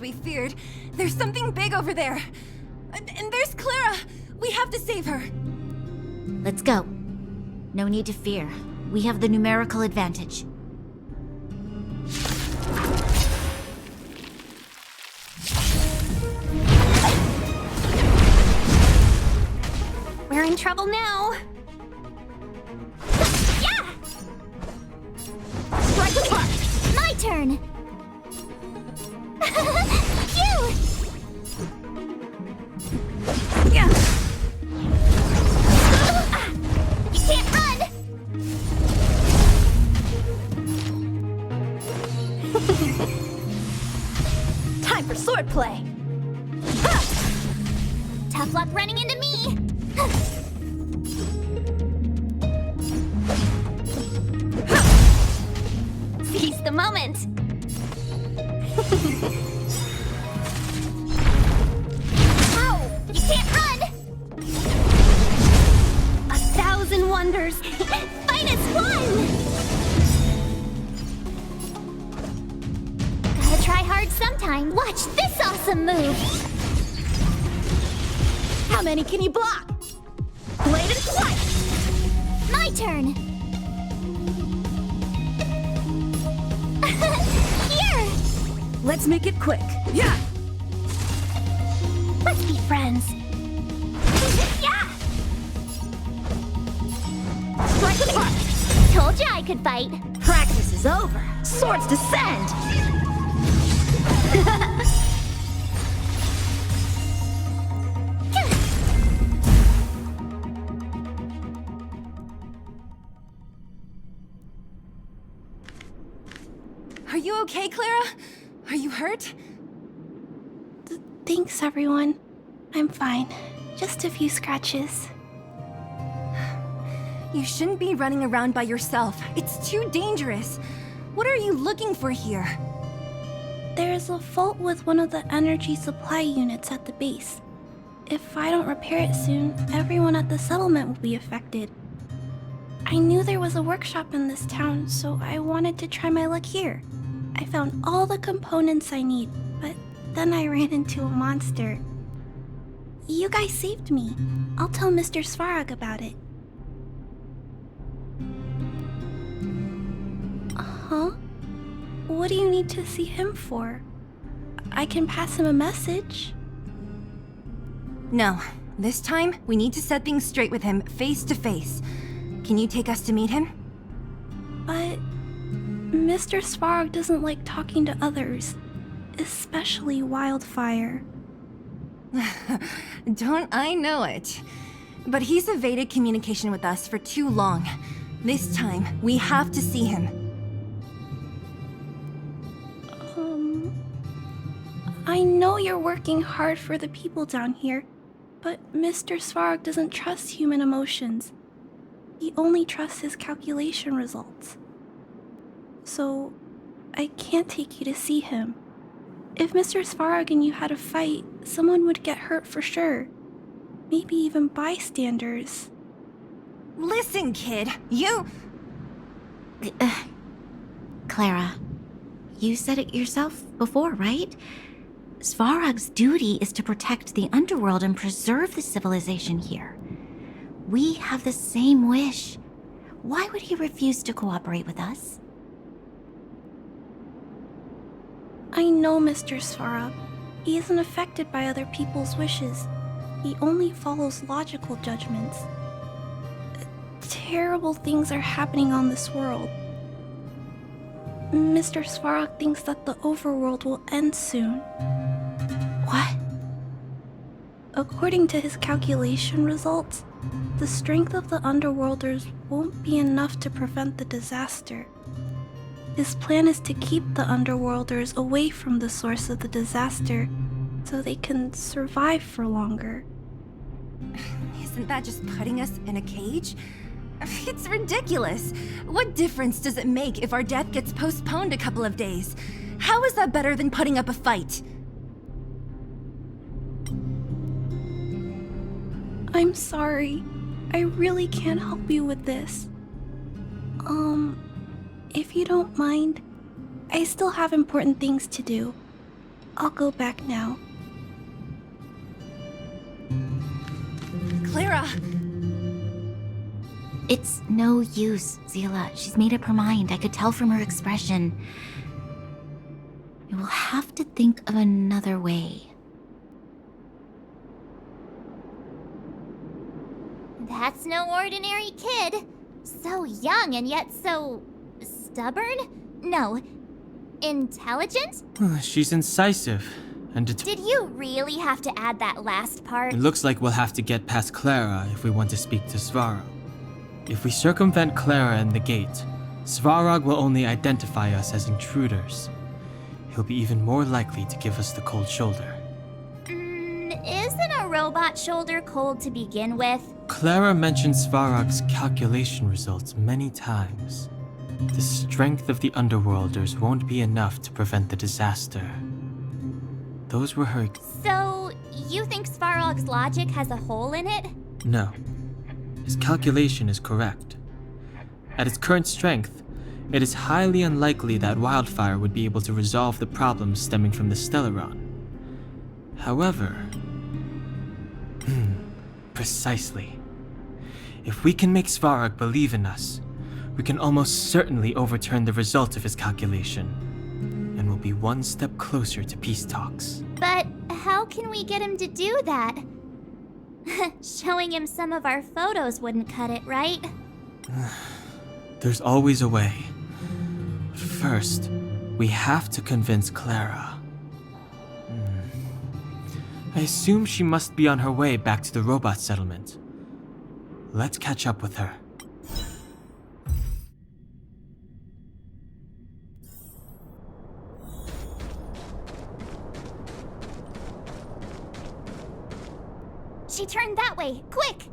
we feared. There's something big over there. And there's Clara! We have to save her! Let's go. No need to fear. We have the numerical advantage. We're in trouble now. Yeah! Strike the spark! My turn! Phew! Yeah! You can't run! Time for swordplay! Tough luck running into me! Seize the moment! Ow! You can't run! 1,000 wonders! Fight as one! Gotta try hard sometime. Watch this awesome move! How many can you block? Blade and flight! My turn! Here! Let's make it quick. Yeah! Let's be friends. Yeah! Strike the spark! Told you I could fight. Practice is over. Swords descend! Are you okay, Clara? Are you hurt? Thanks, everyone. I'm fine. Just a few scratches. You shouldn't be running around by yourself. It's too dangerous. What are you looking for here? There's a fault with one of the energy supply units at the base. If I don't repair it soon, everyone at the settlement will be affected. I knew there was a workshop in this town, so I wanted to try my luck here. I found all the components I need, but then I ran into a monster. You guys saved me. I'll tell Mr. Svarog about it. Huh? What do you need to see him for? I can pass him a message. No. This time, we need to set things straight with him face to face. Can you take us to meet him? But Mr. Svarog doesn't like talking to others, especially Wildfire. Don't I know it? But he's evaded communication with us for too long. This time, we have to see him. I know you're working hard for the people down here, but Mr. Svarog doesn't trust human emotions. He only trusts his calculation results. So, I can't take you to see him. If Mr. Svarog and you had a fight, someone would get hurt for sure. Maybe even bystanders. Listen, kid, you... Clara, you said it yourself before, right? Svarog's duty is to protect the underworld and preserve the civilization here. We have the same wish. Why would he refuse to cooperate with us? I know Mr. Svarog. He isn't affected by other people's wishes. He only follows logical judgments. Terrible things are happening on this world. Mr. Svarog thinks that the overworld will end soon. What? According to his calculation results, the strength of the Underworlders won't be enough to prevent the disaster. His plan is to keep the Underworlders away from the source of the disaster so they can survive for longer. Isn't that just putting us in a cage? It's ridiculous. What difference does it make if our death gets postponed a couple of days? How is that better than putting up a fight? I'm sorry. I really can't help you with this. If you don't mind, I still have important things to do. I'll go back now. Clara! It's no use, Zila. She's made up her mind. I could tell from her expression. You will have to think of another way. That's no ordinary kid. So young and yet so... stubborn? No. Intelligent? She's incisive and Did you really have to add that last part? It looks like we'll have to get past Clara if we want to speak to Svarog. If we circumvent Clara and the gate, Svarog will only identify us as intruders. He'll be even more likely to give us the cold shoulder. Isn't a robot shoulder cold to begin with? Clara mentioned Svarog's calculation results many times. The strength of the Underworlders won't be enough to prevent the disaster. Those were her... So, you think Svarog's logic has a hole in it? No. His calculation is correct. At its current strength, it is highly unlikely that Wildfire would be able to resolve the problems stemming from the Stellaron. However... precisely. If we can make Svarog believe in us, we can almost certainly overturn the result of his calculation, and we'll be one step closer to peace talks. But how can we get him to do that? Showing him some of our photos wouldn't cut it, right? There's always a way. First, we have to convince Clara. I assume she must be on her way back to the robot settlement. Let's catch up with her. She turned that way, quick!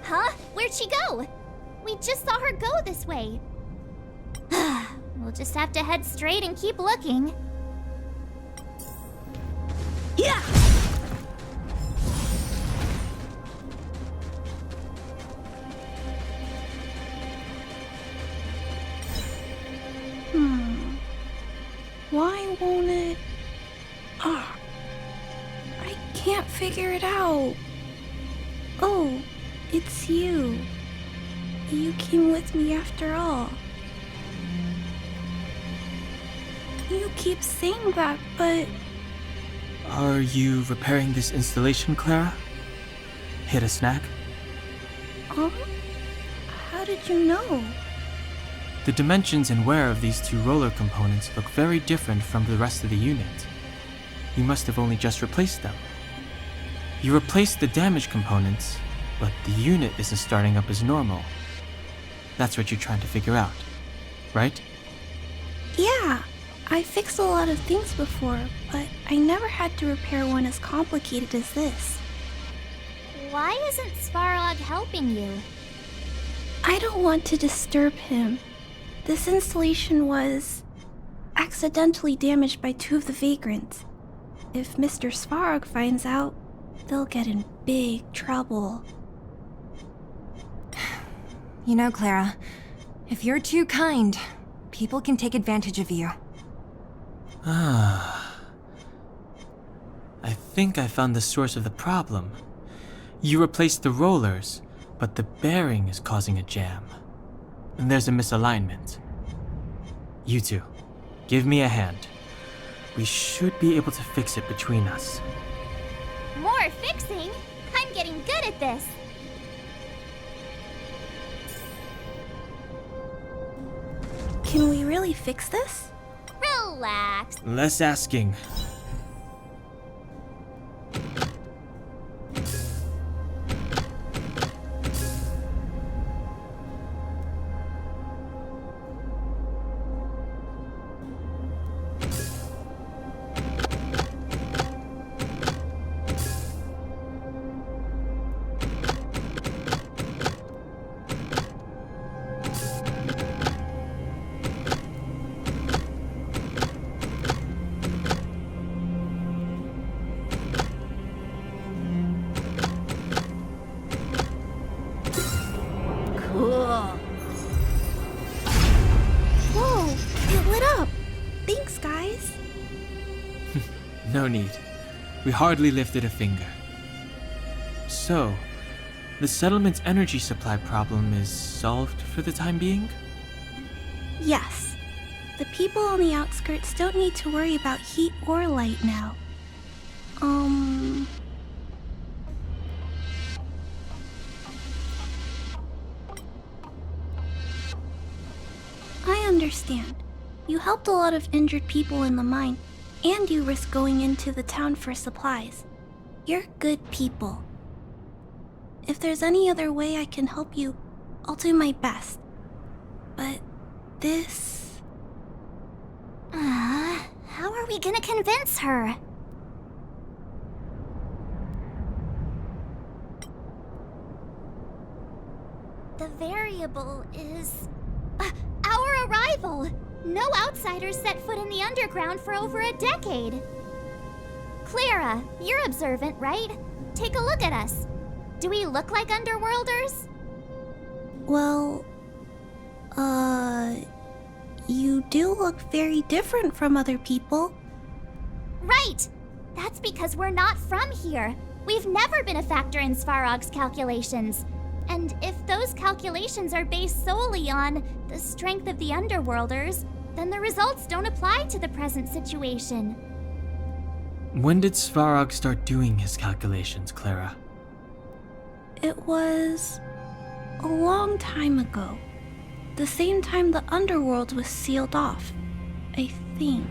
Huh? Where'd she go? We just saw her go this way. We'll just have to head straight and keep looking. Yeah! Why won't it... Ah, I can't figure it out. Oh, it's you. You came with me after all. You keep saying that, but... Are you repairing this installation, Clara? Hit a snag? Huh? How did you know? The dimensions and wear of these two roller components look very different from the rest of the unit. You must have only just replaced them. You replaced the damaged components, but the unit isn't starting up as normal. That's what you're trying to figure out, right? Yeah, I fixed a lot of things before, but I never had to repair one as complicated as this. Why isn't Svarog helping you? I don't want to disturb him. This installation was accidentally damaged by two of the vagrants. If Mr. Svarog finds out, they'll get in big trouble. You know, Clara, if you're too kind, people can take advantage of you. I think I found the source of the problem. You replaced the rollers, but the bearing is causing a jam. And there's a misalignment. You two, give me a hand. We should be able to fix it between us. More fixing? I'm getting good at this. Can we really fix this? Relax. Less asking. No need. We hardly lifted a finger. So, the settlement's energy supply problem is solved for the time being? Yes. The people on the outskirts don't need to worry about heat or light now. I understand. You helped a lot of injured people in the mine, and you risked going into the town for supplies. You're good people. If there's any other way I can help you, I'll do my best. But this... How are we gonna convince her? The variable is... our arrival! No outsiders set foot in the underground for over a decade. Clara, you're observant, right? Take a look at us. Do we look like underworlders? Well... You do look very different from other people. Right! That's because we're not from here. We've never been a factor in Svarog's calculations. And if those calculations are based solely on the strength of the Underworlders, then the results don't apply to the present situation. When did Svarog start doing his calculations, Clara? It was... a long time ago. The same time the Underworld was sealed off, I think.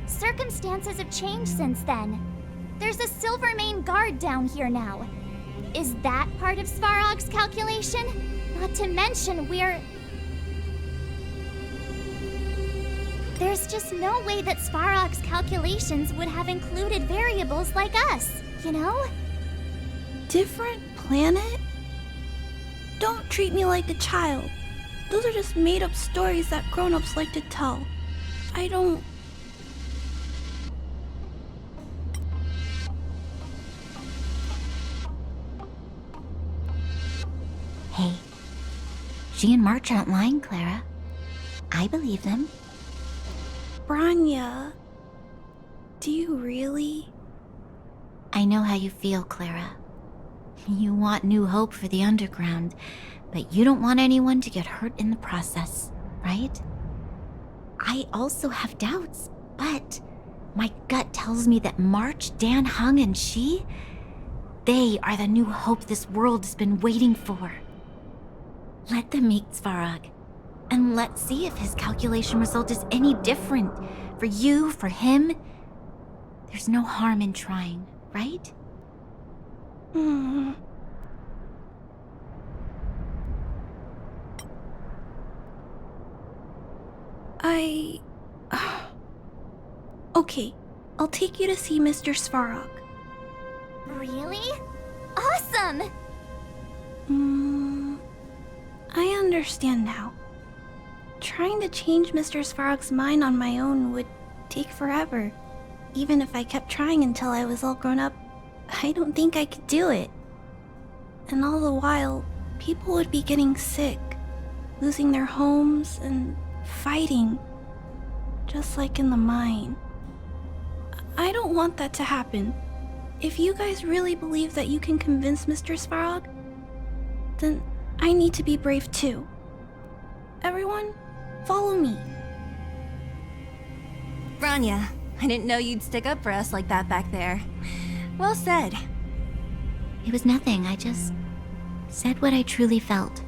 Circumstances have changed since then. There's a Silvermane guard down here now. Is that part of Svarog's calculation? Not to mention There's just no way that Svarog's calculations would have included variables like us, you know? Different planet? Don't treat me like a child. Those are just made-up stories that grown-ups like to tell. I don't... Hey, she and March aren't lying, Clara. I believe them. Branya... Do you really? I know how you feel, Clara. You want new hope for the underground, but you don't want anyone to get hurt in the process, right? I also have doubts, but my gut tells me that March, Dan Hung, and she, they are the new hope this world has been waiting for. Let them meet Svarog, and let's see if his calculation result is any different. For you, for him, there's no harm in trying, right? Okay, I'll take you to see Mr. Svarog. Really? Awesome! I understand now. Trying to change Mr. Svarog's mind on my own would take forever. Even if I kept trying until I was all grown up, I don't think I could do it. And all the while, people would be getting sick, losing their homes, and fighting. Just like in the mine. I don't want that to happen. If you guys really believe that you can convince Mr. Svarog, then I need to be brave too. Everyone, follow me. Branya, I didn't know you'd stick up for us like that back there. Well said. It was nothing, I just said what I truly felt.